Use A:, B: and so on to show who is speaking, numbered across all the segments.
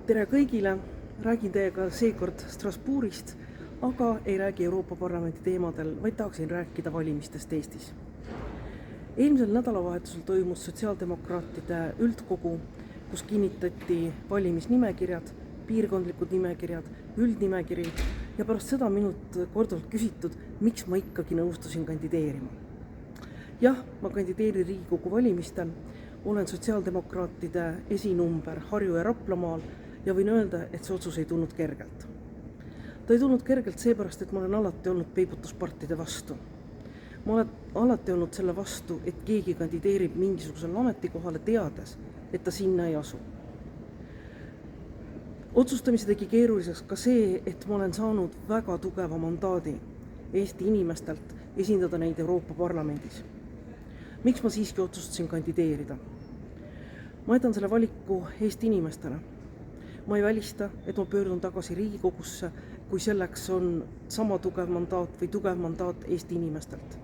A: Tere kõigile, räägin teiega seekord Strasbourgist, aga ei räägi Euroopa Parlamendi teemadel, vaid tahaksin rääkida valimistest Eestis. Eelmisel nädalavahetusel toimus sotsiaaldemokraatide üldkogu, kus kinnitati valimisnimekirjad, piirkondlikud nimekirjad, üldnimekiri ja pärast seda minult korduvalt küsitud, miks ma ikkagi nõustusin kandideerima. Jah, ma kandideerin Riigikogu valimistel, olen sotsiaaldemokraatide esinumber Harju- ja Raplamaal ja võin öelda, et see otsus ei tulnud kergelt. Ta ei tulnud kergelt seepärast, et ma olen alati olnud peibutuspartide vastu. Ma olen alati olnud selle vastu, et keegi kandideerib mingisugusele ametikohale teades, et ta sinna ei asu. Otsustamise tegi keeruliseks ka see, et ma olen saanud väga tugeva mandaadi Eesti inimestelt esindada neid Euroopa Parlamendis. Miks ma siiski otsustasin kandideerida? Ma jätan selle valiku Eesti inimestele. Ma ei välista, et ma pöördun tagasi Riigikogusse, kui selleks on sama tugev mandaat või tugev mandaat Eesti inimestelt.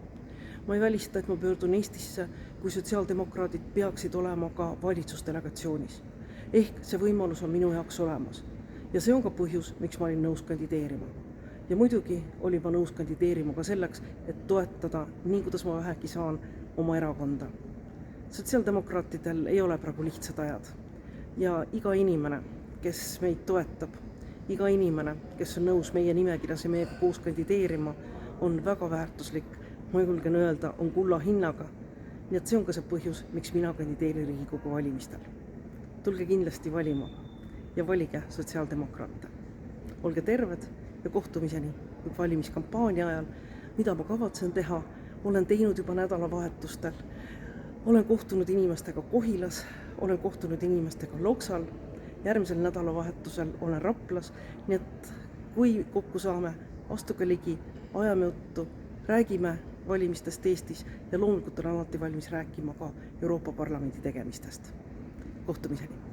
A: Ma ei välista, et ma pöördun Eestisse, kui sotsiaaldemokraadid peaksid olema ka valitsusdelegatsioonis. Ehk see võimalus on minu jaoks olemas. Ja see on ka põhjus, miks ma olin nõus kandideerima. Ja muidugi olin ma nõus kandideerima ka selleks, et toetada, nii kuidas ma vähegi saan, oma erakonda. Sotsiaaldemokraatidel ei ole praegu lihtsad ajad. Ja iga inimene, kes meid toetab, iga inimene, kes on nõus meie nimekirjas ja meiega koos kandideerima, on väga väärtuslik, ma julgen öelda, on kulla hinnaga. Nii et see on ka see põhjus, miks mina kandideerin Riigikogu valimistel. Tulge kindlasti valima ja valige sotsiaaldemokraate. Olge terved ja kohtumiseni valimiskampaania ajal, mida ma kavatsen teha, olen teinud juba nädalavahetustel, olen kohtunud inimestega Kohilas, olen kohtunud inimestega Loksal, järgmisel nädalavahetusel olen Raplas, nii et kui kokku saame, astuge ligi, ajame juttu, räägime valimistest Eestis ja loomulikult olen alati valmis rääkima ka Euroopa Parlamendi tegemistest. Kohtumiseni!